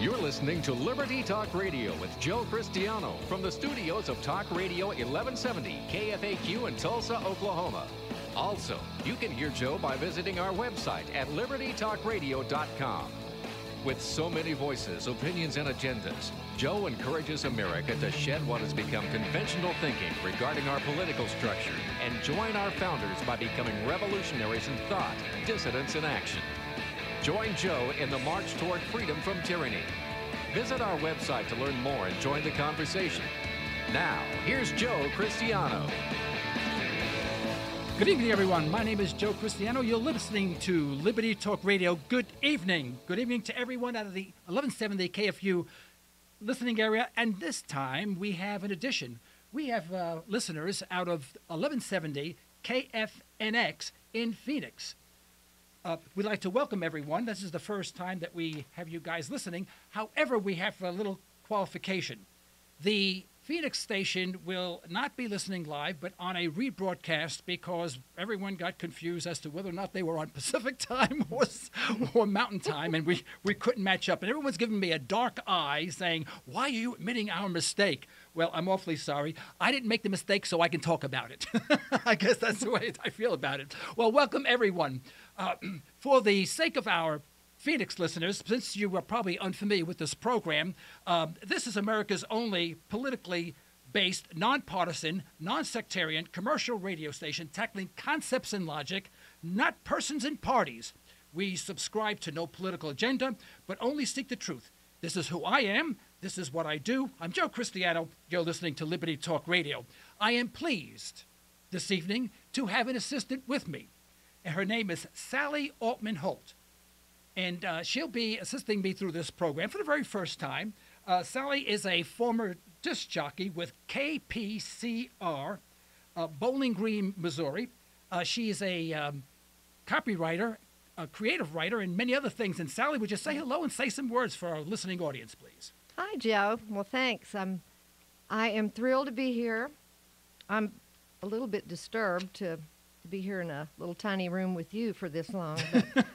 You're listening to Liberty Talk Radio with Joe Cristiano from the studios of Talk Radio 1170 KFAQ in Tulsa, Oklahoma. Also, you can hear Joe by visiting our website at libertytalkradio.com. With so many voices, opinions, and agendas, Joe encourages America to shed what has become conventional thinking regarding our political structure and join our founders by becoming revolutionaries in thought, dissidents in action. Join Joe in the march toward freedom from tyranny. Visit our website to learn more and join the conversation. Now, here's Joe Cristiano. Good evening, everyone. My name is Joe Cristiano. You're listening to Liberty Talk Radio. Good evening. Good evening to everyone out of the 1170 KFU listening area. And this time we have an addition. We have listeners out of 1170 KFNX in Phoenix. We'd like to welcome everyone. This is the first time that we have you guys listening. However, we have a little qualification. The Phoenix station will not be listening live, but on a rebroadcast because everyone got confused as to whether or not they were on Pacific time or Mountain time, and we couldn't match up. And everyone's giving me a dark eye saying, why are you admitting our mistake? Well, I'm awfully sorry. I didn't make the mistake so I can talk about it. I guess that's the way I feel about it. Well, welcome everyone. For the sake of our Phoenix listeners, since you are probably unfamiliar with this program, this is America's only politically based, nonpartisan, non-sectarian commercial radio station tackling concepts and logic, not persons and parties. We subscribe to no political agenda, but only seek the truth. This is who I am. This is what I do. I'm Joe Cristiano. You're listening to Liberty Talk Radio. I am pleased this evening to have an assistant with me. And her name is Sally Altman Holt. And she'll be assisting me through this program for the very first time. Sally is a former disc jockey with KPCR, Bowling Green, Missouri. She is a copywriter, a creative writer, and many other things. And Sally, would you say hello and say some words for our listening audience, please? Hi, Joe. Well, thanks. I am thrilled to be here. I'm a little bit disturbed to be here in a little tiny room with you for this long. But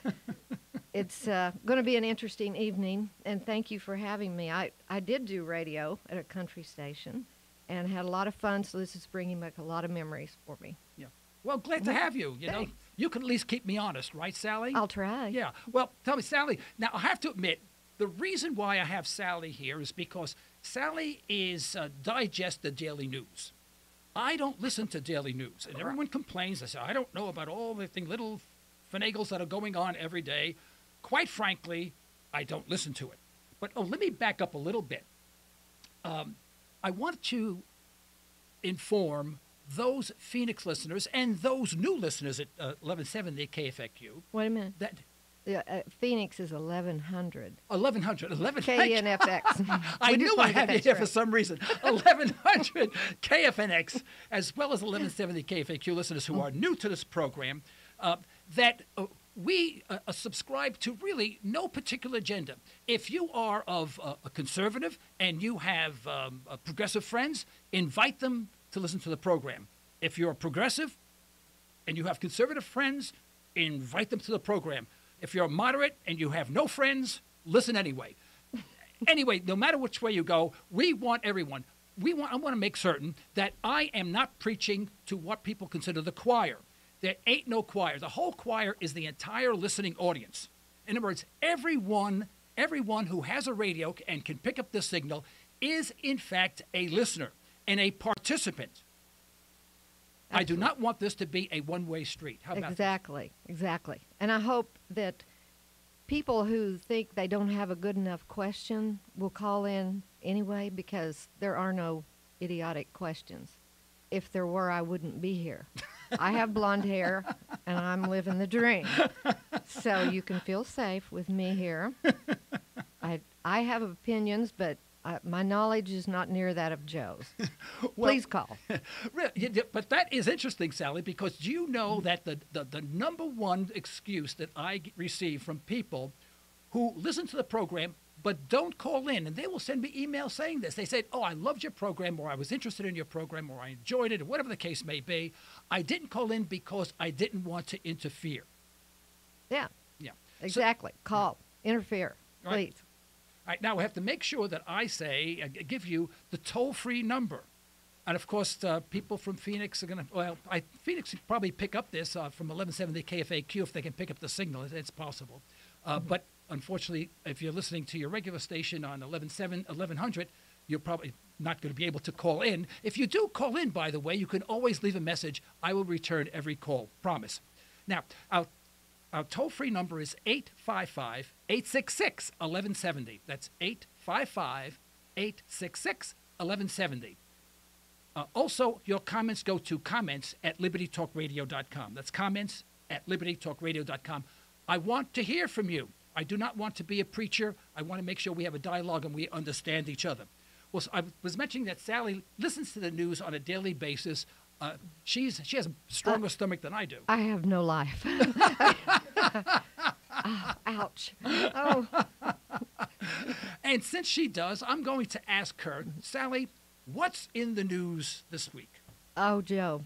it's going to be an interesting evening, and thank you for having me. I did do radio at a country station and had a lot of fun, so this is bringing back a lot of memories for me. Yeah. Well, glad to have you. You know, you can at least keep me honest, right, Sally? I'll try. Yeah. Well, tell me, Sally, now I have to admit, the reason why I have Sally here is because Sally is digest the daily news. I don't listen to daily news, and everyone complains. They say, I don't know about all the little finagles that are going on every day. Quite frankly, I don't listen to it. But let me back up a little bit. I want to inform those Phoenix listeners and those new listeners at 1170 KFAQ. Wait a minute. That Phoenix is 1100. 1100. KNFX. I knew I had it here for some reason. 1100 KFNX, as well as 1170 KFAQ listeners who are new to this program, that we subscribe to really no particular agenda. If you are of a conservative and you have progressive friends, invite them to listen to the program. If you're a progressive and you have conservative friends, invite them to the program. If you're moderate and you have no friends, listen anyway. Anyway, no matter which way you go, we want everyone. I want to make certain that I am not preaching to what people consider the choir. There ain't no choir. The whole choir is the entire listening audience. In other words, everyone who has a radio and can pick up the signal is, in fact, a listener and a participant. Absolutely. I do not want this to be a one-way street. How about Exactly. And I hope that people who think they don't have a good enough question will call in anyway, because there are no idiotic questions. If there were, I wouldn't be here. I have blonde hair, and I'm living the dream. So you can feel safe with me here. I have opinions, but my knowledge is not near that of Joe's. Please call. But that is interesting, Sally, because do you know that the number one excuse that I receive from people who listen to the program but don't call in, and they will send me emails saying this. They said, oh, I loved your program, or I was interested in your program, or I enjoyed it, or whatever the case may be. I didn't call in because I didn't want to interfere. Yeah. Yeah. Exactly. Call. Interfere. Right. Please. right, now I have to make sure that I say, give you the toll-free number. And of course, people from Phoenix are going to, Phoenix will probably pick up this from 1170 KFAQ if they can pick up the signal. It's possible. But unfortunately, if you're listening to your regular station on 1100, you're probably not going to be able to call in. If you do call in, by the way, you can always leave a message. I will return every call. Promise. Now, our toll-free number is 855-866-1170. That's 855-866-1170. Also, your comments go to comments@libertytalkradio.com. That's comments@libertytalkradio.com. I want to hear from you. I do not want to be a preacher. I want to make sure we have a dialogue and we understand each other. Well, so I was mentioning that Sally listens to the news on a daily basis. She has a stronger stomach than I do. I have no life. Ouch. Oh. And since she does, I'm going to ask her, Sally, what's in the news this week? Oh, Joe,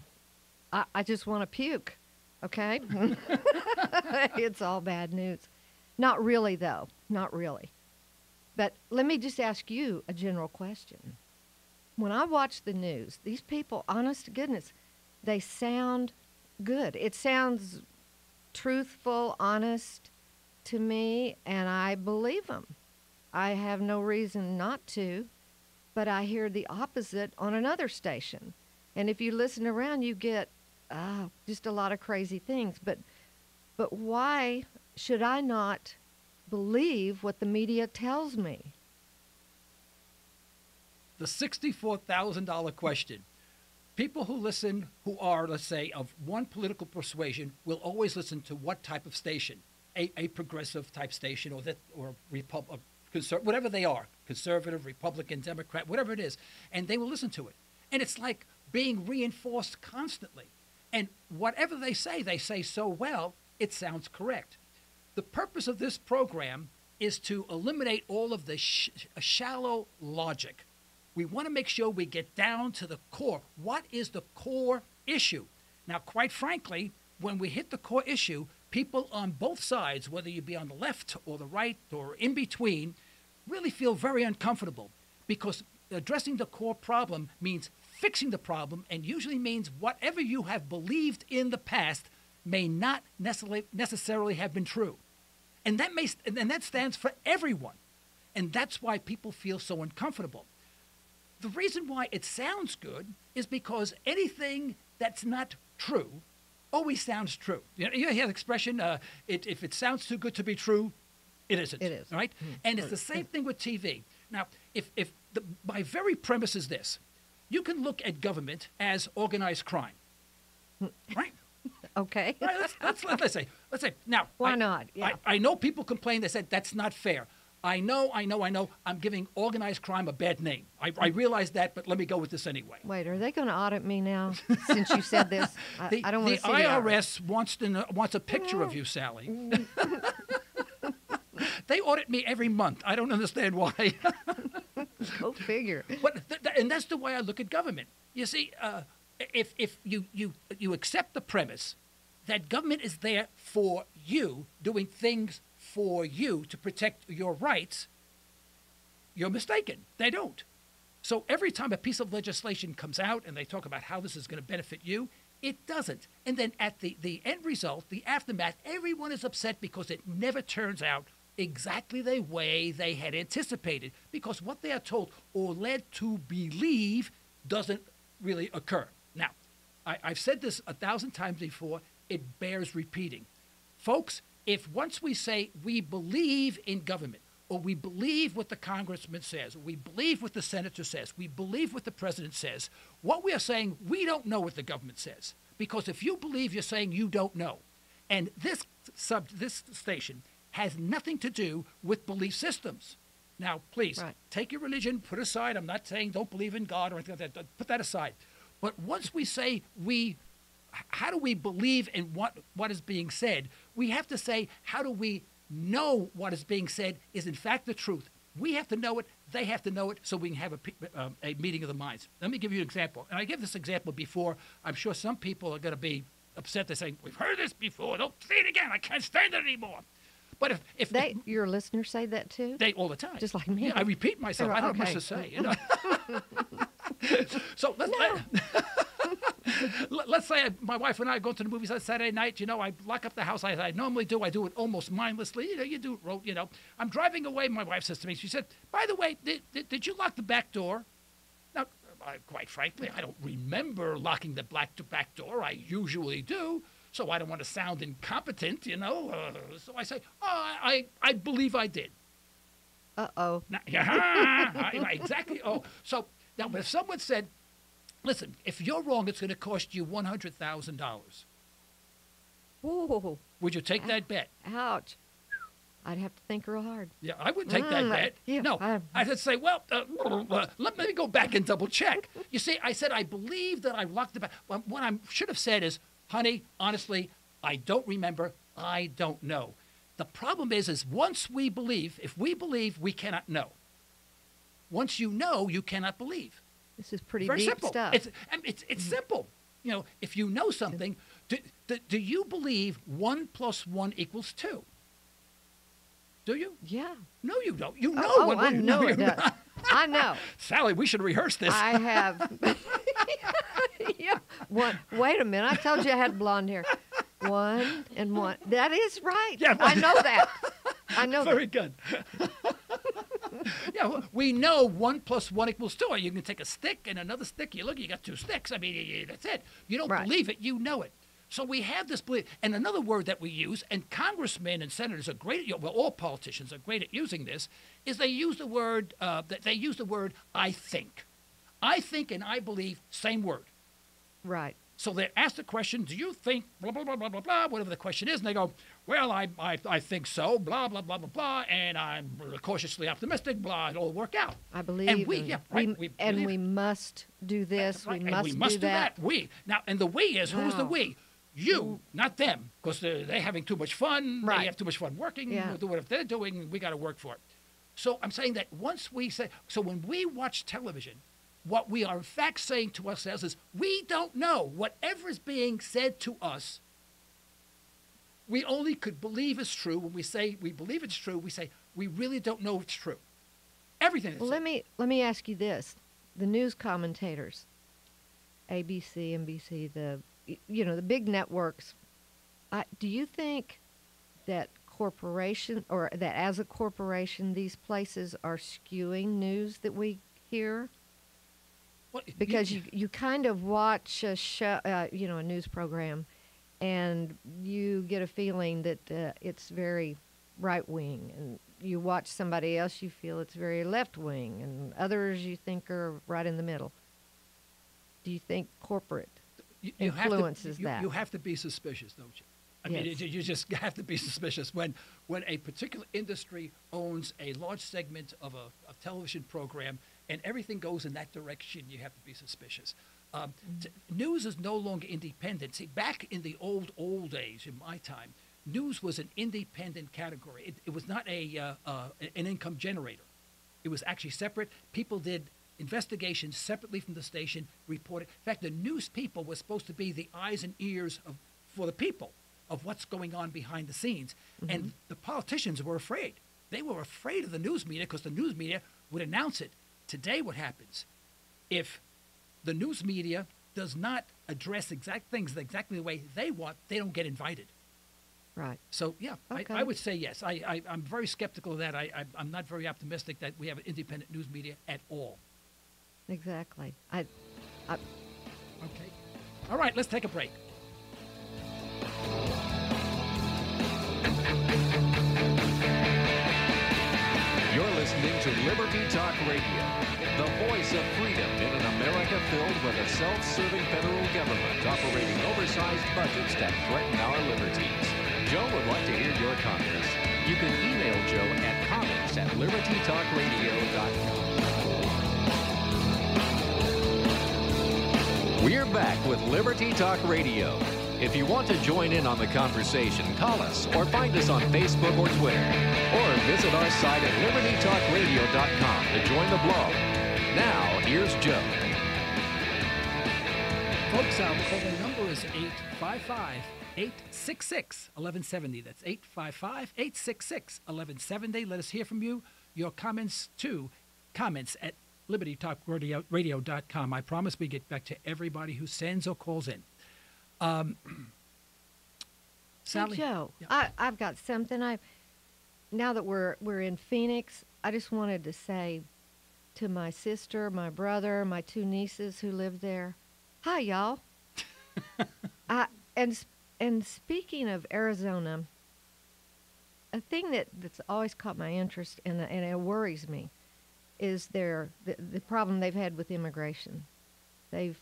I just want to puke, okay? It's all bad news. Not really, though. Not really. But let me just ask you a general question. When I watch the news, these people, honest to goodness, they sound good. It sounds truthful, honest to me, and I believe them. I have no reason not to, but I hear the opposite on another station. And if you listen around, you get just a lot of crazy things. But why should I not believe what the media tells me? The $64,000 question. People who listen, who are, let's say, of one political persuasion, will always listen to what type of station? A progressive type station, or whatever they are, conservative, Republican, Democrat, whatever it is, and they will listen to it. And it's like being reinforced constantly. And whatever they say so well, it sounds correct. The purpose of this program is to eliminate all of the shallow logic. We want to make sure we get down to the core. What is the core issue? Now, quite frankly, when we hit the core issue, people on both sides, whether you be on the left or the right or in between, really feel very uncomfortable, because addressing the core problem means fixing the problem, and usually means whatever you have believed in the past may not necessarily have been true. And that stands for everyone. And that's why people feel so uncomfortable. The reason why it sounds good is because anything that's not true always sounds true. You hear the expression, if it sounds too good to be true, it isn't. It is. Right? And it's the same thing with TV. Now, my very premise is this. You can look at government as organized crime. Right? Okay. Right, let's say. Now, why not? Yeah. I know people complain. They said that's not fair. I know. I'm giving organized crime a bad name. I realize that, but let me go with this anyway. Wait, are they going to audit me now? Since you said this, I don't want to see the IRS wants a picture of you, Sally. They audit me every month. I don't understand why. Go figure. But and that's the way I look at government. You see, if you accept the premise that government is there for you, doing things for you to protect your rights, you're mistaken. They don't. So every time a piece of legislation comes out and they talk about how this is going to benefit you, it doesn't. And then at the end result, the aftermath, everyone is upset because it never turns out exactly the way they had anticipated, because what they are told or led to believe doesn't really occur. Now, I've said this 1,000 times before. It bears repeating. Folks, if once we say we believe in government, or we believe what the congressman says, or we believe what the senator says, we believe what the president says, what we are saying, we don't know what the government says. Because if you believe, you're saying you don't know. And this station has nothing to do with belief systems. Now, please, take your religion, put aside. I'm not saying don't believe in God or anything like that. Put that aside. But once we say how do we believe in what is being said? We have to say, how do we know what is being said is in fact the truth? We have to know it. They have to know it, so we can have a meeting of the minds. Let me give you an example. And I gave this example before. I'm sure some people are going to be upset. They're saying, we've heard this before. Don't say it again. I can't stand it anymore. But if your listeners say that too? they all the time. Just like me. Yeah, I repeat myself. I don't have much to say. You know? So let's say my wife and I go to the movies on Saturday night. You know, I lock up the house as I normally do. I do it almost mindlessly. You know, you do it. You know, I'm driving away. My wife says to me, she said, "By the way, did you lock the back door?" Now, quite frankly, I don't remember locking the back door. I usually do. So I don't want to sound incompetent, you know. So I say, I believe I did. Uh-oh. Now, yeah, exactly. Oh, so now if someone said, listen, if you're wrong, it's going to cost you $100,000. Ooh. Would you take that bet? Ouch. I'd have to think real hard. Yeah, I would take that bet. Yeah, no, I'd say, well, let me go back and double check. You see, I said, I believe that I locked the back. What I should have said is, honey, honestly, I don't remember. I don't know. The problem is once we believe, if we believe, we cannot know. Once you know, you cannot believe. This is pretty Very deep simple. stuff. It's simple. You know, if you know something, do you believe 1 + 1 = 2? Do you? Yeah. No, you don't. You know. Oh, I know it does. I know. Sally, we should rehearse this. I have. Yeah. Wait a minute. I told you I had blonde hair. 1 and 1. That is right. Yeah, I know that. I know Very that. good. Yeah, well, we know 1 + 1 = 2. You can take a stick and another stick. You look, you got 2 sticks. I mean, that's it. You don't believe it. You know it. So we have this belief. And another word that we use, and congressmen and senators are great at, well, all politicians are great at using this, is they use the word, I think. I think and I believe, same word. Right. So they're asked the question, do you think, blah, blah, blah, blah, blah, blah, whatever the question is, and they go, well, I think so, blah, blah, blah, blah, blah, and I'm cautiously optimistic, blah, it'll work out. I believe. And we must do this, right, we and must do that. We. Now, and the we is, who's the Wow. we? You, not them, because they're having too much fun, Right. they have too much fun working, Yeah. we'll do whatever they're doing, we got to work for it. So I'm saying that once we say, so when we watch television, what we are in fact saying to ourselves is, we don't know. Whatever is being said to us, we only could believe is true. When we say we believe it's true, we say we really don't know it's true. Everything is Well, let me ask you this: the news commentators, ABC, NBC, the big networks. Do you think that that as a corporation, these places are skewing news that we hear? Because you kind of watch a show, a news program, and you get a feeling that it's very right wing, and you watch somebody else, you feel it's very left wing, and others you think are right in the middle. Do you think corporate influences that? You have to be suspicious, don't you? I mean, you just have to be suspicious when a particular industry owns a large segment of a television program and everything goes in that direction. You have to be suspicious. News is no longer independent. See, back in the old days, in my time, news was an independent category. It was not an income generator. It was actually separate. People did investigations separately from the station, reported. In fact, the news people were supposed to be the eyes and ears for the people of what's going on behind the scenes. Mm-hmm. And the politicians were afraid. They were afraid of the news media because the news media would announce it. Today, what happens? If the news media does not address exact things exactly the way they want, they don't get invited. Right. So, yeah, okay. I would say yes. I'm very skeptical of that. I'm not very optimistic that we have an independent news media at all. Exactly. Okay. All right, let's take a break. You're listening to Liberty Talk Radio, the voice of freedom in an America filled with a self-serving federal government operating oversized budgets that threaten our liberties. Joe would like to hear your comments. You can email Joe at comments@libertytalkradio.com. We're back with Liberty Talk Radio. If you want to join in on the conversation, call us or find us on Facebook or Twitter. Or visit our site at libertytalkradio.com to join the blog. Now, here's Joe. Folks, our calling number number is 855-866-1170. That's 855-866-1170. Let us hear from you. Your comments to comments at libertytalkradio.com. I promise we get back to everybody who sends or calls in. Sally? Hey, Joe, Yeah. I've got something. Now that we're in Phoenix, I just wanted to say to my sister, my brother, my two nieces who live there, hi, y'all. And speaking of Arizona, a thing that's always caught my interest and it worries me is the problem they've had with immigration. They've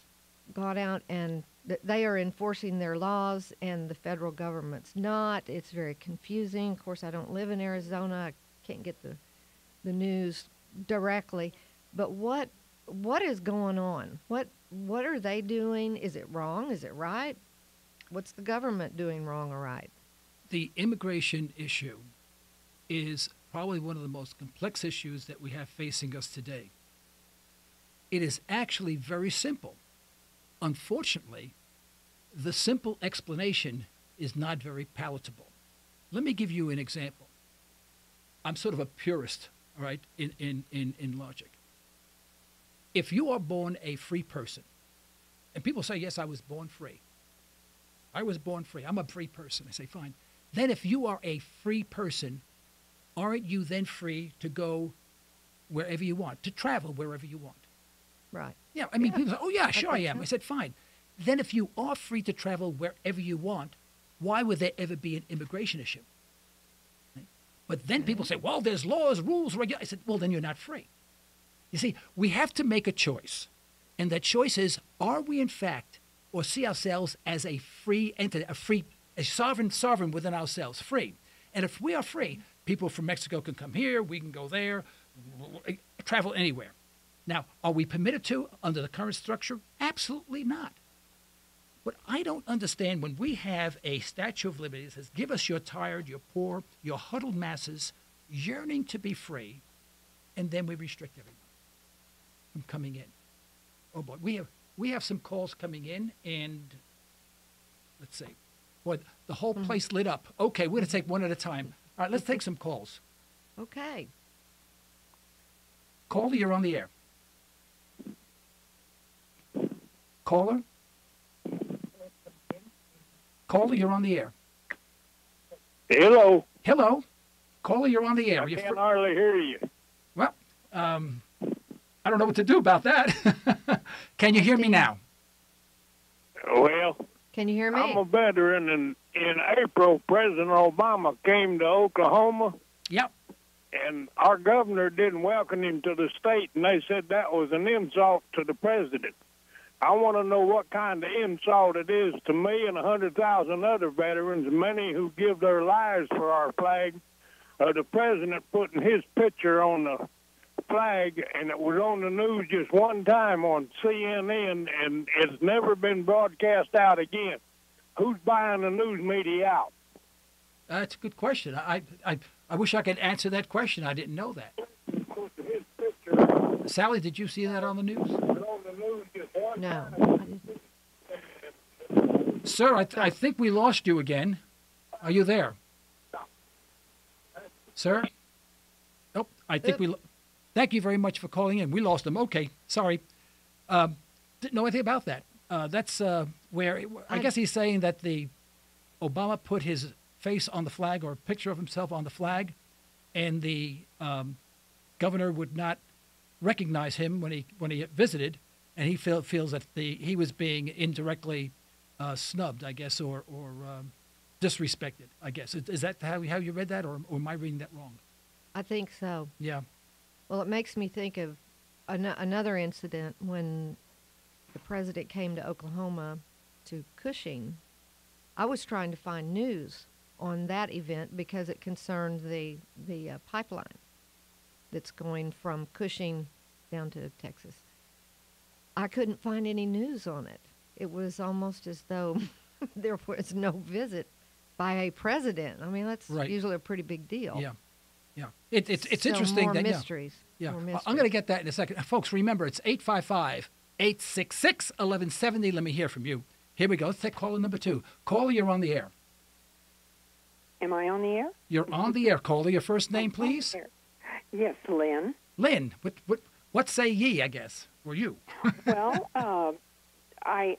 gone out and they are enforcing their laws, and the federal government's not. It's very confusing. Of course, I don't live in Arizona. I can't get the news directly. But what is going on? What are they doing? Is it wrong? Is it right? What's the government doing wrong or right? The immigration issue is probably one of the most complex issues that we have facing us today. It is actually very simple. Unfortunately, the simple explanation is not very palatable. Let me give you an example. I'm sort of a purist, all right, in logic. If you are born a free person, and people say, yes, I was born free. I was born free. I'm a free person. I say, fine. Then if you are a free person, aren't you then free to go wherever you want, to travel wherever you want? Right. Yeah, I mean, people say, oh, yeah, sure I think am. so. I said, fine. Then if you are free to travel wherever you want, why would there ever be an immigration issue? Right? But then people say, well, there's laws, rules, regulations. I said, well, then you're not free. You see, we have to make a choice. And that choice is, are we in fact, or see ourselves as a free entity, a sovereign within ourselves, free. And if we are free, people from Mexico can come here, we can go there, travel anywhere. Now, are we permitted to under the current structure? Absolutely not. But I don't understand when we have a Statue of Liberty that says, give us your tired, your poor, your huddled masses yearning to be free, and then we restrict everyone from coming in. Oh boy, we have some calls coming in, and let's see. Boy, the whole place lit up. Okay, we're going to take one at a time. All right, let's take some calls. Okay. Caller, you're on the air. Caller? Caller, you're on the air. Hello. Hello. Caller, you're on the air. I can't hardly hear you. Well, I don't know what to do about that. Can you hear me now? Well, Can you hear me? I'm a veteran, and in April, President Obama came to Oklahoma, Yep. and our governor didn't welcome him to the state, and they said that was an insult to the president. I want to know what kind of insult it is to me and 100,000 other veterans, many who give their lives for our flag, the president putting his picture on the flag, and it was on the news just one time on CNN, and it's never been broadcast out again. Who's buying the news media out? That's a good question. I wish I could answer that question. I didn't know that. His picture Sally, did you see that on the news? was on the news just one No. time. I didn't. Sir, I think we lost you again. Are you there? Sir? Oh, I think we... Thank you very much for calling in. We lost him. Okay, sorry. Didn't know anything about that. That's where... I guess he's saying that the Obama put his face on the flag or a picture of himself on the flag, and the governor would not recognize him when he visited, and he feels that he was being indirectly snubbed, I guess, or disrespected, I guess. Is that how you read that, or am I reading that wrong? I think so. Yeah. Well, it makes me think of another incident when the president came to Oklahoma to Cushing. I was trying to find news on that event because it concerned the pipeline that's going from Cushing down to Texas. I couldn't find any news on it. It was almost as though there was no visit by a president. I mean, that's Right. usually a pretty big deal. Yeah. Yeah. It's So interesting more that... mysteries. Yeah. More I'm mysteries. going to get that in a second. Folks, remember, it's 855-866-1170. Let me hear from you. Here we go. Let's take caller number 2. Caller, you're on the air. Am I on the air? You're on the air, caller. Your first name, please? Yes, Lynn. Lynn, what say ye, I guess, or you? Well, I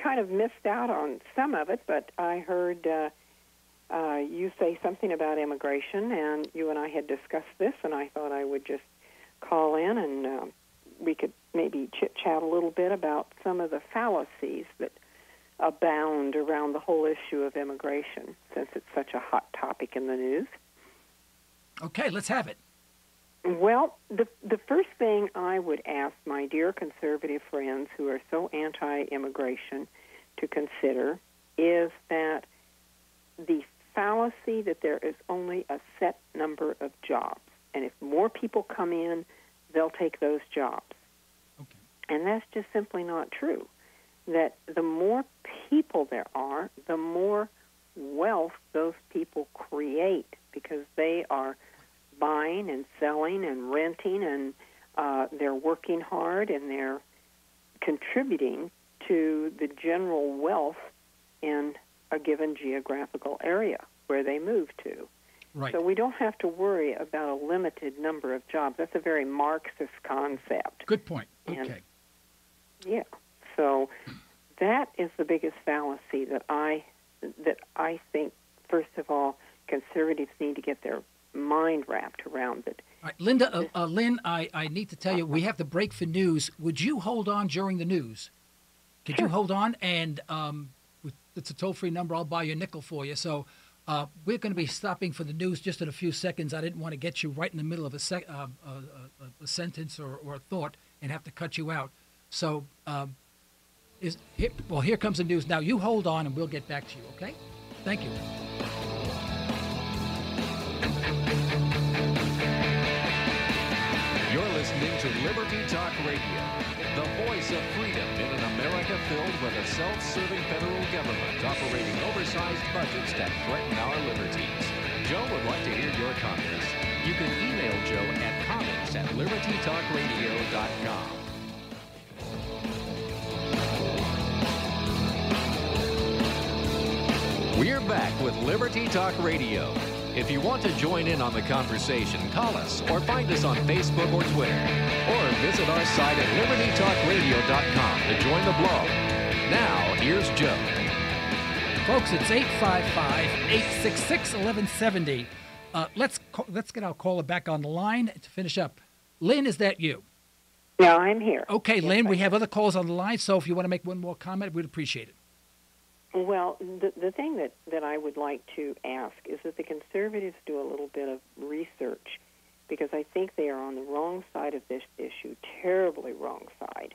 kind of missed out on some of it, but I heard you say something about immigration, and you and I had discussed this, and I thought I would just call in and we could maybe chit-chat a little bit about some of the fallacies that abound around the whole issue of immigration, since it's such a hot topic in the news. Okay, let's have it. Well, the first thing I would ask my dear conservative friends who are so anti-immigration to consider is that the fallacy that there is only a set number of jobs, and if more people come in, they'll take those jobs. Okay. And that's just simply not true. That the more people there are, the more wealth those people create, because they are buying and selling and renting, and they're working hard, and they're contributing to the general wealth in a given geographical area where they move to. Right. So we don't have to worry about a limited number of jobs. That's a very Marxist concept. Good point. Okay. And, yeah. So that is the biggest fallacy that I think, first of all, conservatives need to get their mind wrapped around it. All right, Linda, Lynn, I need to tell you, we have to break for news. Would you hold on during the news? Could you hold on? And it's a toll-free number. I'll buy you a nickel for you. So we're going to be stopping for the news just in a few seconds. I didn't want to get you right in the middle of a sentence or a thought and have to cut you out. So here comes the news. Now, you hold on, and we'll get back to you, okay? Thank you. You're listening to Liberty Talk Radio, the voice of freedom in an America filled with a self-serving federal government operating oversized budgets that threaten our liberties. Joe would like to hear your comments. You can email Joe at comments@libertytalkradio.com. We're back with Liberty Talk Radio. If you want to join in on the conversation, call us or find us on Facebook or Twitter. Or visit our site at libertytalkradio.com to join the blog. Now, here's Joe. Folks, it's 855-866-1170. Let's get our caller back on the line to finish up. Lynn, is that you? Yeah, I'm here. Okay, yes, Lynn, we have other calls on the line, so if you want to make one more comment, we'd appreciate it. Well, the thing that I would like to ask is that the conservatives do a little bit of research, because I think they are on the wrong side of this issue, terribly wrong side,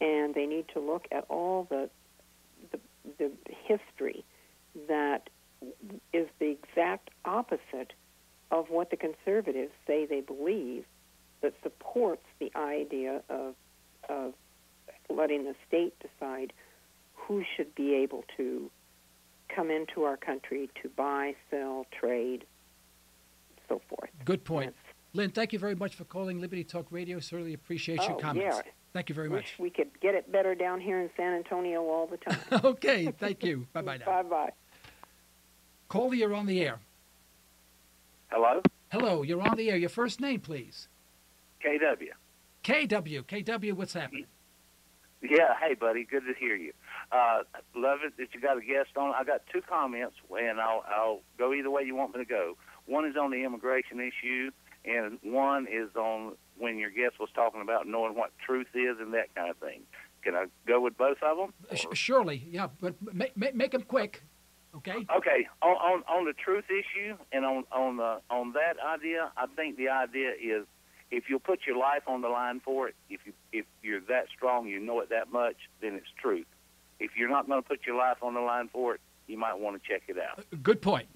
and they need to look at all the history that is the exact opposite of what the conservatives say they believe, that supports the idea of letting the state decide who should be able to come into our country to buy, sell, trade, so forth. Good point. Lynn, thank you very much for calling Liberty Talk Radio. Certainly appreciate your comments. Yeah. Thank you very much. Wish we could get it better down here in San Antonio all the time. Okay, thank you. Bye-bye now. Bye-bye. Caller, you're on the air. Hello? Hello, you're on the air. Your first name, please. KW. KW, what's happening? Yeah, hey, buddy. Good to hear you. Love it that you got a guest on. I got two comments, and I'll go either way you want me to go. One is on the immigration issue, and one is on when your guest was talking about knowing what truth is and that kind of thing. Can I go with both of them? Surely, yeah, but make them quick, okay? Okay, on the truth issue and on that idea, I think the idea is if you'll put your life on the line for it, if you're that strong, you know it that much, then it's truth. If you're not going to put your life on the line for it, you might want to check it out. Good point.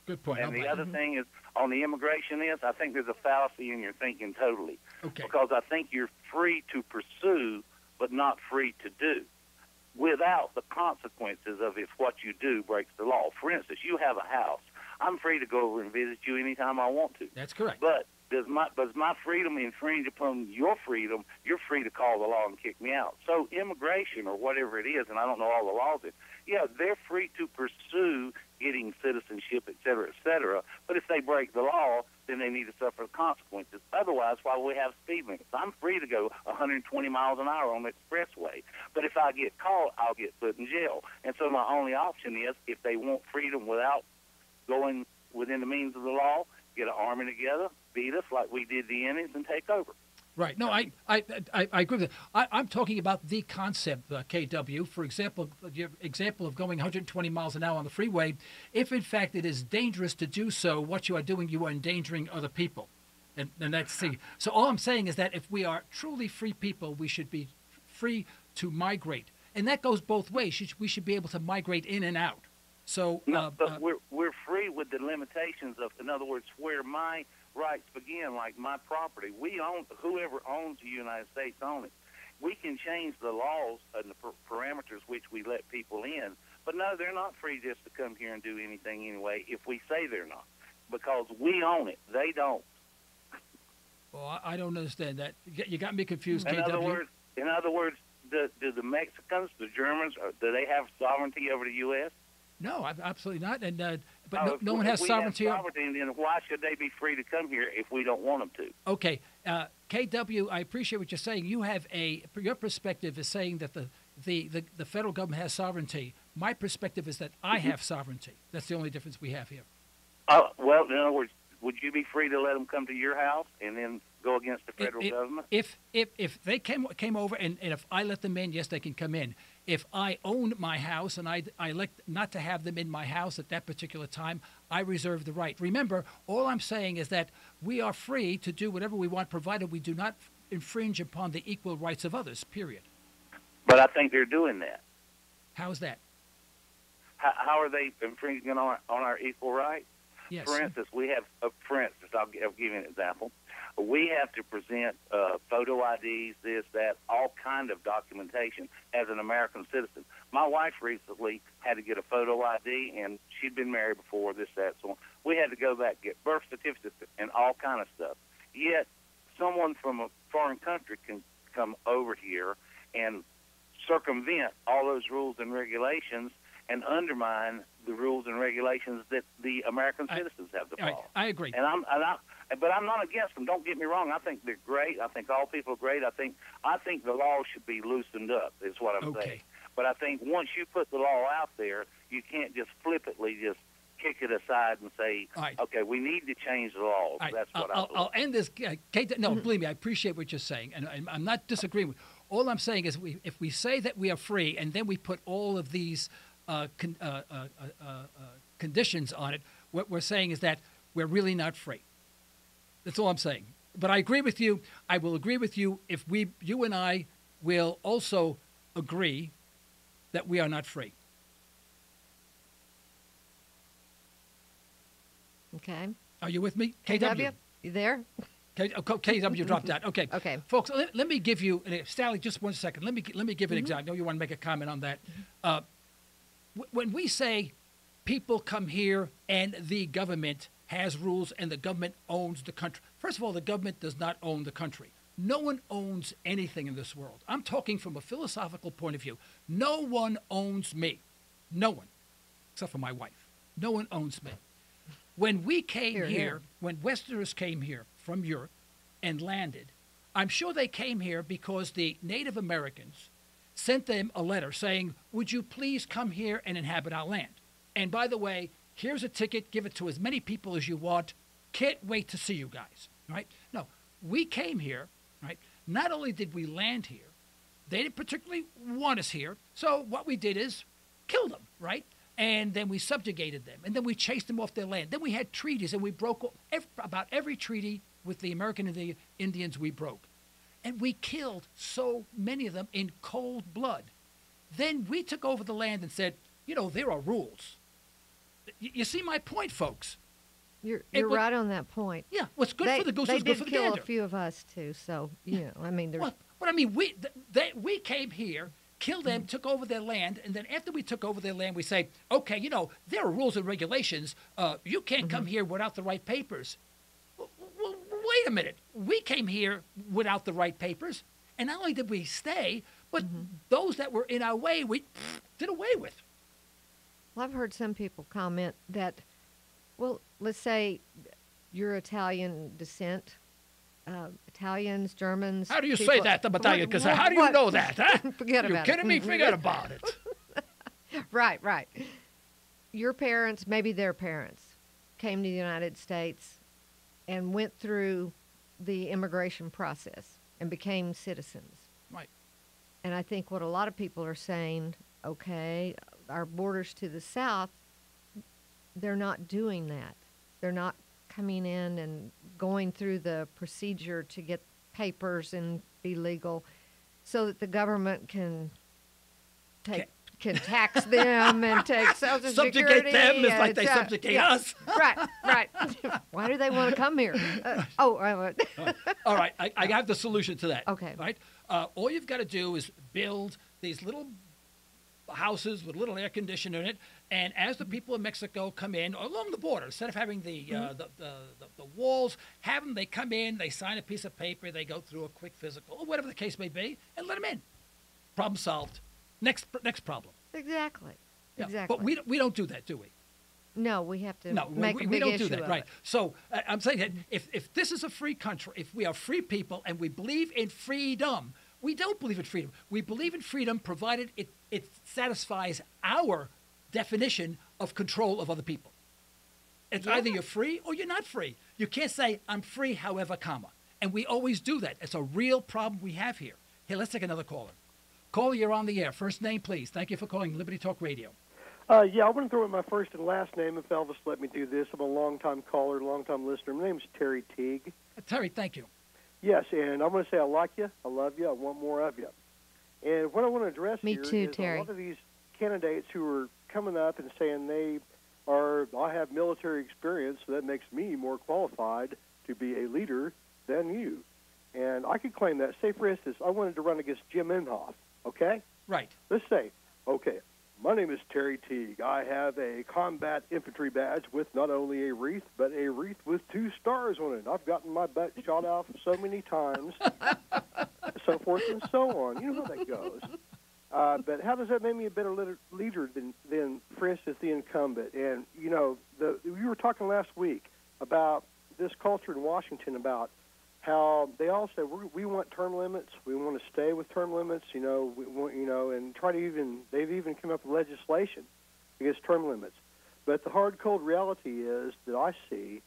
Good point. And the other thing is, on the immigration I think there's a fallacy in your thinking totally. Okay. Because I think you're free to pursue, but not free to do, without the consequences of if what you do breaks the law. For instance, you have a house. I'm free to go over and visit you anytime I want to. That's correct. But Does my freedom infringe upon your freedom? You're free to call the law and kick me out. So immigration or whatever it is, and I don't know all the laws, they're free to pursue getting citizenship, et cetera, but if they break the law, then they need to suffer the consequences. Otherwise, while we have speed limits, I'm free to go 120 miles an hour on the expressway, but if I get caught, I'll get put in jail. And so my only option is, if they want freedom without going within the means of the law, get an army together, beat us like we did the Indians, and take over. Right. No, I agree with that. I'm talking about the concept, KW. For example, your example of going 120 miles an hour on the freeway, if in fact it is dangerous to do so, what you are doing, you are endangering other people. And that's the. So all I'm saying is that if we are truly free people, we should be free to migrate. And that goes both ways. We should be able to migrate in and out. So but we're free with the limitations of, in other words, where my rights begin, like my property. We own, whoever owns the United States owns it. We can change the laws and the parameters which we let people in, but no, they're not free just to come here and do anything anyway if we say they're not, because we own it. They don't. Well, I don't understand that. You got me confused, In KW. other words, do the Mexicans, the Germans, do they have sovereignty over the U.S.? No, absolutely not. And but no one has sovereignty. Then why should they be free to come here if we don't want them to? Okay, KW, I appreciate what you're saying. You have your perspective is saying that the federal government has sovereignty. My perspective is that I have sovereignty. That's the only difference we have here. Well, in other words, would you be free to let them come to your house and then go against the federal government? If they came over and if I let them in, yes, they can come in. If I own my house and I elect not to have them in my house at that particular time, I reserve the right. Remember, all I'm saying is that we are free to do whatever we want, provided we do not infringe upon the equal rights of others, period. But I think they're doing that. How's that? How are they infringing on our equal rights? Yes. For instance, I'll give you an example. We have to present photo IDs, this, that, all kind of documentation as an American citizen. My wife recently had to get a photo ID, and she'd been married before, this, that, so on. We had to go back, get birth certificates, and all kind of stuff. Yet, someone from a foreign country can come over here and circumvent all those rules and regulations and undermine the rules and regulations that the American citizens have to follow. I agree. But I'm not against them. Don't get me wrong. I think they're great. I think all people are great. I think the law should be loosened up, is what I'm saying. But I think once you put the law out there, you can't just flippantly just kick it aside and say, okay, we need to change the laws. That's what I'll end this. Kate, no, believe me, I appreciate what you're saying, and I'm not disagreeing with. All I'm saying is, if we say that we are free, and then we put all of these conditions on it, what we're saying is that we're really not free. That's all I'm saying. But I agree with you. I will agree with you if you and I will also agree that we are not free. Okay. Are you with me? KW, you there? KW dropped out. Okay. Okay. Folks, let me give you, Sally, just 1 second. Let me give an example. I know you want to make a comment on that. When we say people come here and the government has rules and the government owns the country. First of all, the government does not own the country. No one owns anything in this world. I'm talking from a philosophical point of view. No one owns me. No one, except for my wife. No one owns me. When we came here, when Westerners came here from Europe and landed, I'm sure they came here because the Native Americans sent them a letter saying, would you please come here and inhabit our land? And by the way, here's a ticket, give it to as many people as you want. Can't wait to see you guys, right? No, we came here, right? Not only did we land here, they didn't particularly want us here. So what we did is kill them, right? And then we subjugated them. And then we chased them off their land. Then we had treaties, and we broke about every treaty with the American and the Indians we broke. And we killed so many of them in cold blood. Then we took over the land and said, there are rules. You see my point, folks? You're right on that point. Yeah, what's good for the goose is good for the gander. They did kill a few of us too, so I mean, there's. But I mean, we came here, killed them, took over their land, and then after we took over their land, we say, okay, there are rules and regulations. You can't come here without the right papers. Well, wait a minute. We came here without the right papers, and not only did we stay, but those that were in our way, we did away with. Well, I've heard some people comment that, well, let's say you're Italian descent, Italians, Germans. How do you people, say that, the Italian? Because how do you know that, huh? Forget you about kidding it. me? Forget about it. Right. Your parents, maybe their parents, came to the United States and went through the immigration process and became citizens. Right. And I think what a lot of people are saying, okay, our borders to the south, they're not doing that. They're not coming in and going through the procedure to get papers and be legal so that the government can tax them and take Social Security. Subjugate them is like they subjugate us. Right. Why do they want to come here? All right, I have the solution to that. Okay. Right? All you've got to do is build these little houses with little air conditioner in it, and as the people of Mexico come in along the border, instead of having the walls, have them, they come in, they sign a piece of paper, they go through a quick physical, or whatever the case may be, and let them in. Problem solved. Next problem. Exactly. Yeah, Exactly. But we don't do that, do we? No, we have to No, make a we big don't issue do that, of right? it. So I'm saying that if this is a free country, if we are free people and we believe in freedom, we don't believe in freedom. We believe in freedom provided it satisfies our definition of control of other people. It's either you're free or you're not free. You can't say, I'm free, however, comma. And we always do that. It's a real problem we have here. Here, let's take another caller. Caller, you're on the air. First name, please. Thank you for calling Liberty Talk Radio. Yeah, I want to throw in my first and last name if Elvis let me do this. I'm a long-time caller, long-time listener. My name's Terry Teague. Terry, thank you. Yes, and I want to say I like you, I love you, I want more of you. And what I want to address Me here too, is Terry. a lot of these candidates who are coming up and saying I have military experience, so that makes me more qualified to be a leader than you. And I could claim that. Say, for instance, I wanted to run against Jim Inhofe, okay? Right. Let's say, okay, my name is Terry Teague. I have a combat infantry badge with not only a wreath, but a wreath with 2 stars on it. I've gotten my butt shot off so many times, so forth and so on. You know how that goes. But how does that make me a better leader than, for instance, the incumbent? And, you know, we were talking last week about this culture in Washington about how they all say we want term limits, we want to stay with term limits, we want, and they've even come up with legislation against term limits. But the hard, cold reality is that I see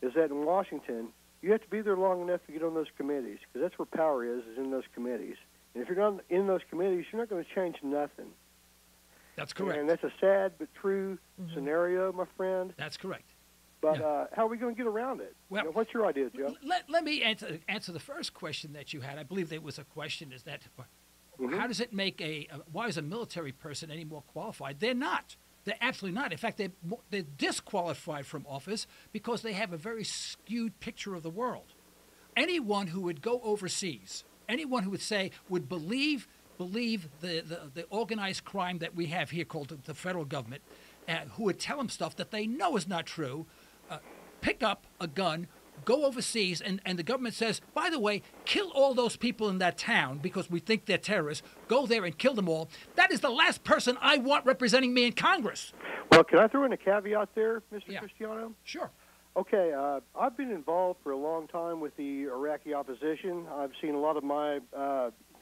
is that in Washington, you have to be there long enough to get on those committees because that's where power is in those committees. And if you're not in those committees, you're not going to change nothing. That's correct. And that's a sad but true scenario, my friend. That's correct. But how are we going to get around it? Well, what's your idea, Joe? Let me answer the first question that you had. I believe there was a question: is that how does it make why is a military person any more qualified? They're not. They're absolutely not. In fact, they're disqualified from office because they have a very skewed picture of the world. Anyone who would go overseas, anyone who would believe the organized crime that we have here called the federal government, who would tell them stuff that they know is not true. Pick up a gun, go overseas, and the government says, by the way, kill all those people in that town because we think they're terrorists. Go there and kill them all. That is the last person I want representing me in Congress. Well, can I throw in a caveat there, Mr. Cristiano? Sure. Okay, I've been involved for a long time with the Iraqi opposition. I've seen a lot of my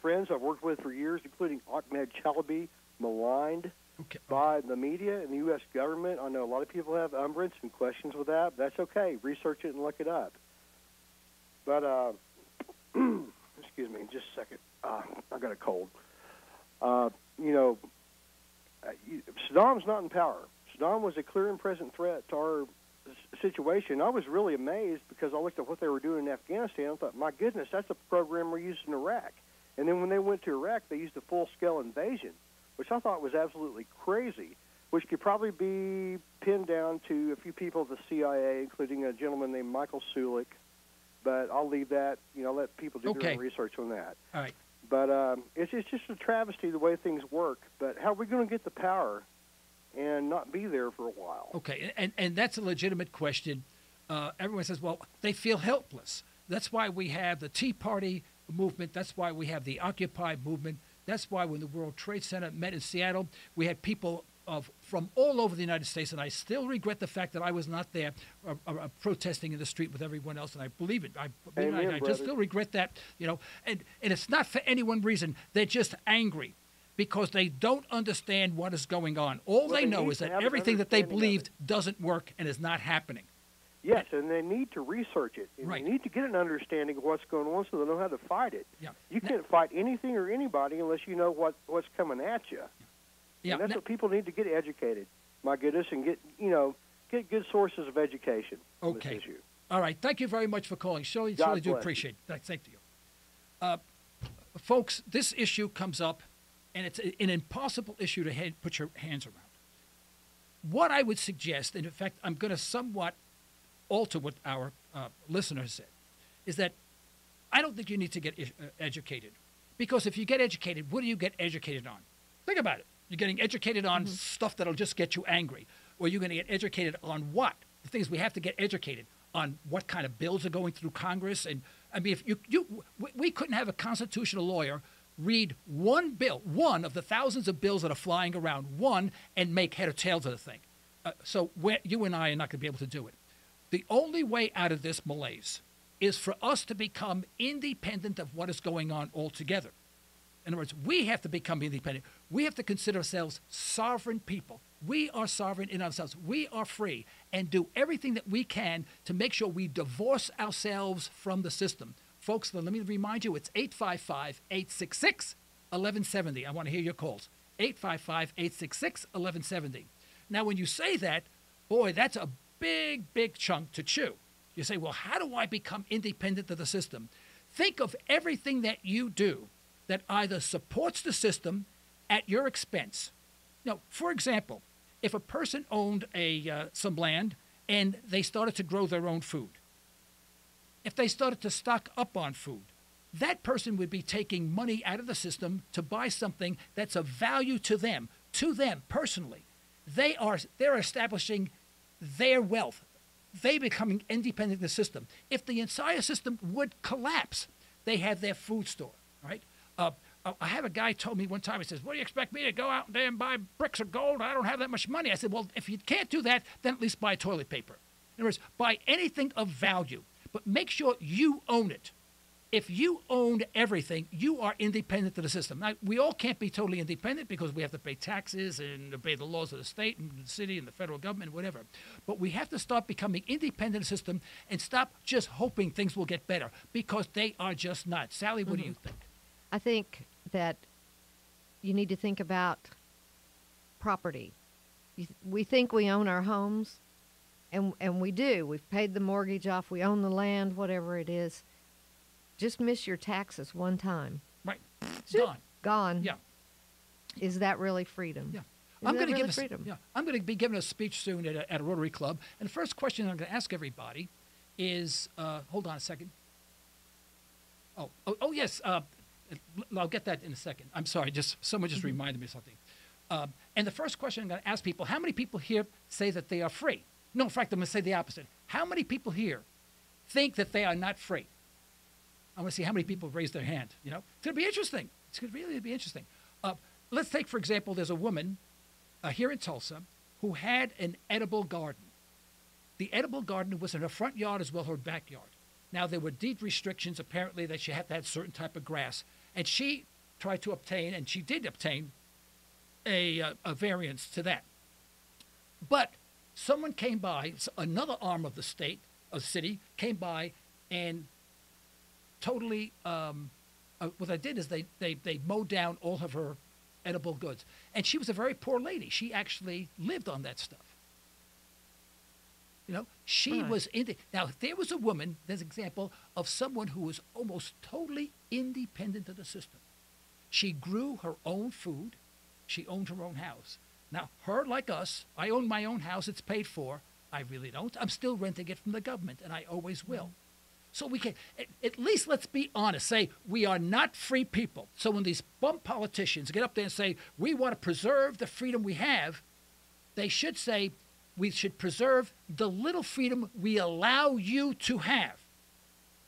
friends I've worked with for years, including Ahmed Chalabi, maligned by the media and the U.S. government. I know a lot of people have umbrage and questions with that, but that's okay. Research it and look it up. But, excuse me, just a second. I got a cold. Saddam's not in power. Saddam was a clear and present threat to our situation. I was really amazed because I looked at what they were doing in Afghanistan. I thought, my goodness, that's a program we're using in Iraq. And then when they went to Iraq, they used a full-scale invasion, which I thought was absolutely crazy, which could probably be pinned down to a few people at the CIA, including a gentleman named Michael Sulik. But I'll leave that, let people do their own research on that. All right. But it's just a travesty the way things work. But how are we going to get the power and not be there for a while? Okay, and that's a legitimate question. Everyone says, well, they feel helpless. That's why we have the Tea Party movement. That's why we have the Occupy movement. That's why when the World Trade Center met in Seattle, we had people from all over the United States, and I still regret the fact that I was not there protesting in the street with everyone else, and I believe it. I just still regret that, and it's not for any one reason. They're just angry because they don't understand what is going on. All they know is that everything that they believed doesn't work and is not happening. Yes, and they need to research it. And right. They need to get an understanding of what's going on so they know how to fight it. Yeah. You can't fight anything or anybody unless you know what's coming at you. Yeah. And that's what people need to get educated, my goodness, and get good sources of education on this issue. All right. Thank you very much for calling. Surely do appreciate it. Thank you. Folks, this issue comes up, and it's an impossible issue to put your hands around. What I would suggest, and in fact, I'm going to somewhat alter what our listeners said, is that I don't think you need to get educated. Because if you get educated, what do you get educated on? Think about it. You're getting educated on stuff that'll just get you angry. Or you're going to get educated on what? The thing is, we have to get educated on what kind of bills are going through Congress. And I mean, if we couldn't have a constitutional lawyer read one bill, one of the thousands of bills that are flying around, one, and make head or tails of the thing. So you and I are not going to be able to do it. The only way out of this malaise is for us to become independent of what is going on altogether. In other words, we have to become independent. We have to consider ourselves sovereign people. We are sovereign in ourselves. We are free, and do everything that we can to make sure we divorce ourselves from the system. Folks, let me remind you, it's 855-866-1170. I want to hear your calls. 855-866-1170. Now, when you say that, boy, that's a big, big chunk to chew. You say, well, how do I become independent of the system? Think of everything that you do that either supports the system at your expense. Now, for example, if a person owned some land and they started to grow their own food, if they started to stock up on food, that person would be taking money out of the system to buy something that's of value to them personally. They're establishing their wealth. They becoming independent of the system. If the entire system would collapse, they have their food store, right? I have a guy told me one time, he says, what do you expect me to go out there and buy bricks of gold? I don't have that much money. I said, well, if you can't do that, then at least buy toilet paper. In other words, buy anything of value, but make sure you own it. If you own everything, you are independent of the system. Now, we all can't be totally independent because we have to pay taxes and obey the laws of the state and the city and the federal government and whatever. But we have to start becoming independent of the system and stop just hoping things will get better, because they are just not. Sally, what do you think? I think that you need to think about property. We think we own our homes, and we do. We've paid the mortgage off. We own the land, whatever it is. Just miss your taxes one time. Right. Gone. Yeah. Is that really freedom? Yeah. I'm going to I'm going to be giving a speech soon at a Rotary Club, and the first question I'm going to ask everybody is, hold on a second. Oh yes. I'll get that in a second. I'm sorry. Someone just reminded me of something. And the first question I'm going to ask people: how many people here say that they are free? No, in fact, I'm going to say the opposite. How many people here think that they are not free? I want to see how many people raise their hand. It's going to be interesting. It's going to really be interesting. Let's take, for example, there's a woman here in Tulsa who had an edible garden. The edible garden was in her front yard as well as her backyard. Now, there were deed restrictions, apparently, that she had to have a certain type of grass. And she tried to obtain, and she did obtain, a variance to that. But someone came by, another arm of the city, came by and totally, what they did is they mowed down all of her edible goods. And she was a very poor lady. She actually lived on that stuff. She was now, if there was a woman, there's an example of someone who was almost totally independent of the system. She grew her own food. She owned her own house. Now, her, like us, I own my own house. It's paid for. I really don't. I'm still renting it from the government, and I always will. So we can, at least let's be honest, say we are not free people. So when these bum politicians get up there and say, we want to preserve the freedom we have, they should say, we should preserve the little freedom we allow you to have.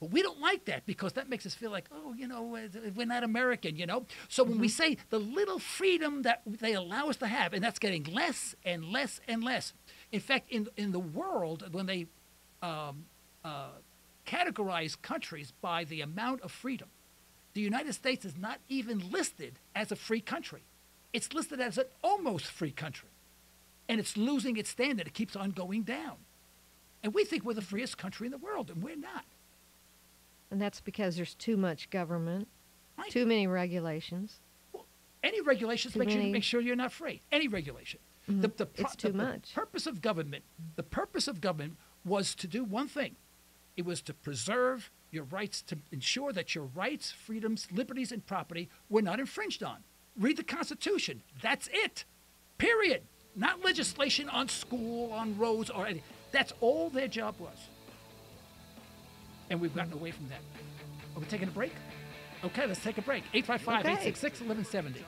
But we don't like that because that makes us feel like, oh, we're not American, So when we say the little freedom that they allow us to have, and that's getting less and less and less. In fact, in the world, when they categorize countries by the amount of freedom, the United States is not even listed as a free country. It's listed as an almost free country. And it's losing its standard. It keeps on going down. And we think we're the freest country in the world, and we're not. And that's because there's too much government, Right. too many regulations. Well, any regulations make sure you're not free. Any regulation. It's too much. The purpose of government was to do one thing. It was to preserve your rights, to ensure that your rights, freedoms, liberties, and property were not infringed on. Read the Constitution. That's it. Period. Not legislation on school, on roads, or anything. That's all their job was. And we've gotten away from that. Are we taking a break? Okay, let's take a break. 855-866-1170.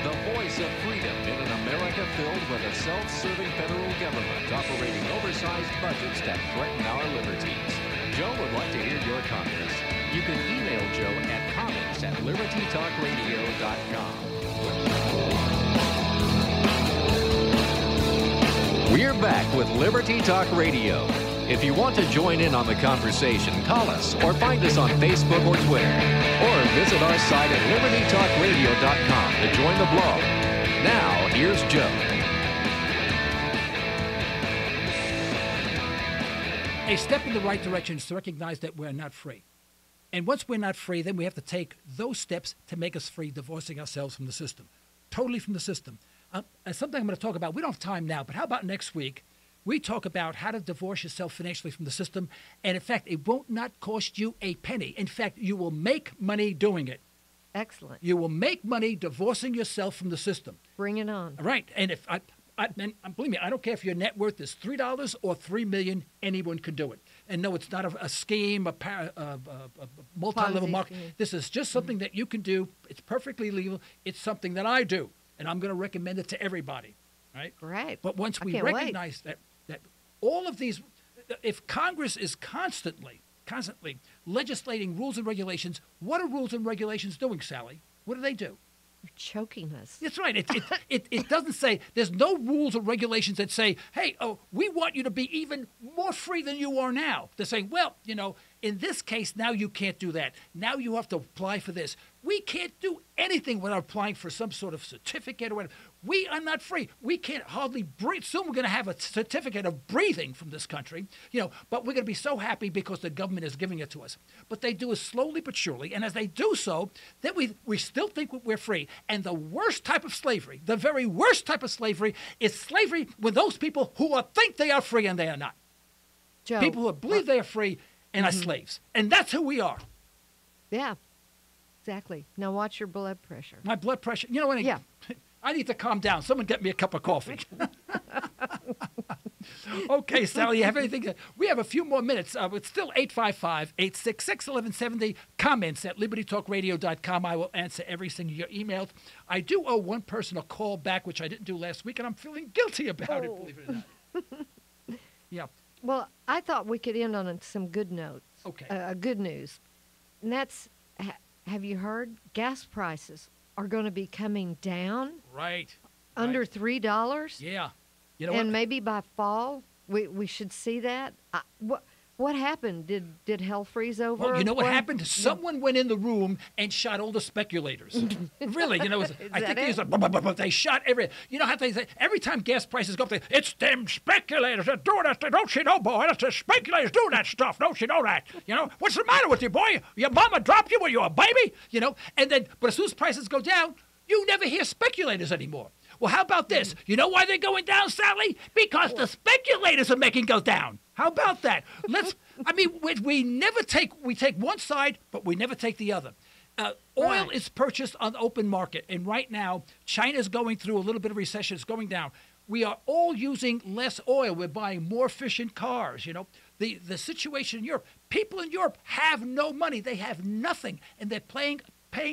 The voice of freedom in an America filled with a self-serving federal government operating oversized budgets that threaten our liberties. Joe would like to hear your comments. You can email Joe at comments@libertytalkradio.com. We're back with Liberty Talk Radio. If you want to join in on the conversation, call us or find us on Facebook or Twitter. Or visit our site at libertytalkradio.com to join the blog. Now, here's Joe. A step in the right direction is to recognize that we're not free. And once we're not free, then we have to take those steps to make us free, divorcing ourselves from the system, totally from the system. Something I'm going to talk about, we don't have time now, but how about next week? We talk about how to divorce yourself financially from the system. And in fact, it won't not cost you a penny. In fact, you will make money doing it. Excellent. You will make money divorcing yourself from the system. Bring it on. Right. And if believe me, I don't care if your net worth is $3 or $3 million, anyone can do it. And no, it's not a scheme, a multi-level market. This is just something that you can do. It's perfectly legal. It's something that I do. And I'm going to recommend it to everybody. Right? Right. But once we recognize that all of these, if Congress is constantly legislating rules and regulations, what are rules and regulations doing, Sally? What do they do? You're choking us. That's right. It doesn't say, there's no rules or regulations that say, hey, we want you to be even more free than you are now. They're saying, well, in this case, now you can't do that. Now you have to apply for this. We can't do anything without applying for some sort of certificate or whatever. We are not free. We can't hardly breathe. Soon we're going to have a certificate of breathing from this country, but we're going to be so happy because the government is giving it to us. But they do it slowly but surely. And as they do so, then we still think we're free. And the worst type of slavery, the very worst type of slavery, is slavery with those people who think they are free and they are not. Joe, people who believe they are free and are slaves. And that's who we are. Yeah, exactly. Now watch your blood pressure. My blood pressure. You know what? Yeah. I need to calm down. Someone get me a cup of coffee. Okay, Sally, you have anything? We have a few more minutes. It's still 855-866-1170. Comments at libertytalkradio.com. I will answer every single your emails. I do owe one person a call back, which I didn't do last week, and I'm feeling guilty about it, believe it or not. Yeah. Well, I thought we could end on some good notes. Okay. Good news. And that's, have you heard? Gas prices are going to be coming down. Right. Under $3. Yeah. You know and what? maybe by fall, we should see that. What happened? Did hell freeze over? Well, you know what happened? Someone went in the room and shot all the speculators. Really, I think they shot every. You know how they say every time gas prices go up, it's them speculators that do that. Don't you know, boy? It's the speculators do that stuff. Don't you know that? What's the matter with you, boy? Your mama dropped you when you were a baby. And then, but as soon as prices go down, you never hear speculators anymore. Well, how about this? You know why they're going down, Sally? Because the speculators are making go down. How about that? We take one side, but we never take the other. Oil is purchased on the open market, and right now, China's going through a little bit of recession. It's going down. We are all using less oil. We're buying more efficient cars, The situation in Europe, people in Europe have no money. They have nothing, and they're paying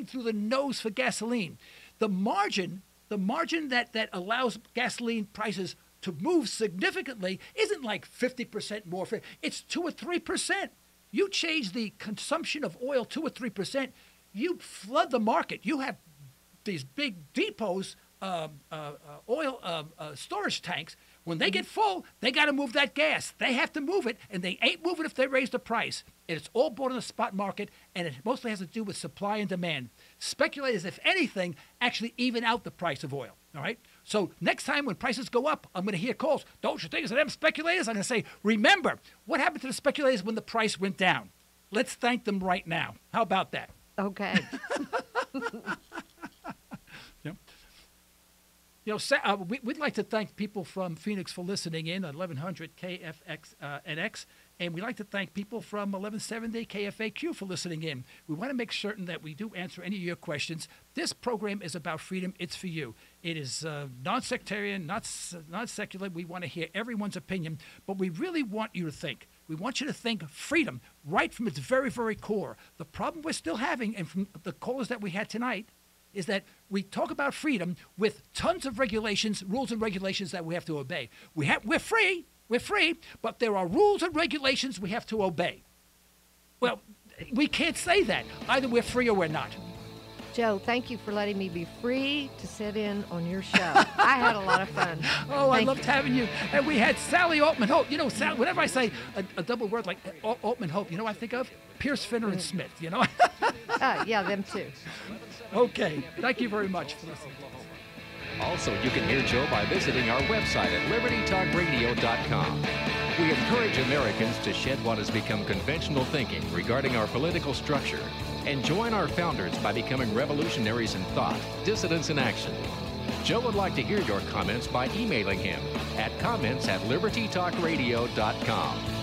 through the nose for gasoline. The margin that allows gasoline prices to move significantly isn't like 50% more. It's 2 or 3%. You change the consumption of oil 2 or 3%, you flood the market. You have these big depots, oil storage tanks. When they get full, they got to move that gas. They have to move it, and they ain't moving if they raise the price. And it's all bought in the spot market, and it mostly has to do with supply and demand. Speculators, if anything, actually even out the price of oil. All right? So next time when prices go up, I'm going to hear calls. Don't you think it's them speculators? I'm going to say, remember, what happened to the speculators when the price went down? Let's thank them right now. How about that? Okay. Yep. You know, we'd like to thank people from Phoenix for listening in at 1100 KFX NX, and we'd like to thank people from 1170 KFAQ for listening in. We want to make certain that we do answer any of your questions. This program is about freedom. It's for you. It is non-sectarian, not secular. We want to hear everyone's opinion, but we really want you to think. We want you to think freedom right from its very, very core. The problem we're still having, and from the callers that we had tonight, is that we talk about freedom with tons of regulations, rules and regulations that we have to obey. We're free, but there are rules and regulations we have to obey. Well, we can't say that. Either we're free or we're not. Joe, thank you for letting me be free to sit in on your show. I had a lot of fun. Oh, I loved having you. And we had Sally Altman Holt. You know, whenever I say a double word like Altman Holt, you know what I think of? Pierce, Finner, and Smith, you know? Yeah, them too. Okay. Thank you very much for listening. Also, you can hear Joe by visiting our website at libertytalkradio.com. We encourage Americans to shed what has become conventional thinking regarding our political structure and join our founders by becoming revolutionaries in thought, dissidents in action. Joe would like to hear your comments by emailing him at comments@libertytalkradio.com.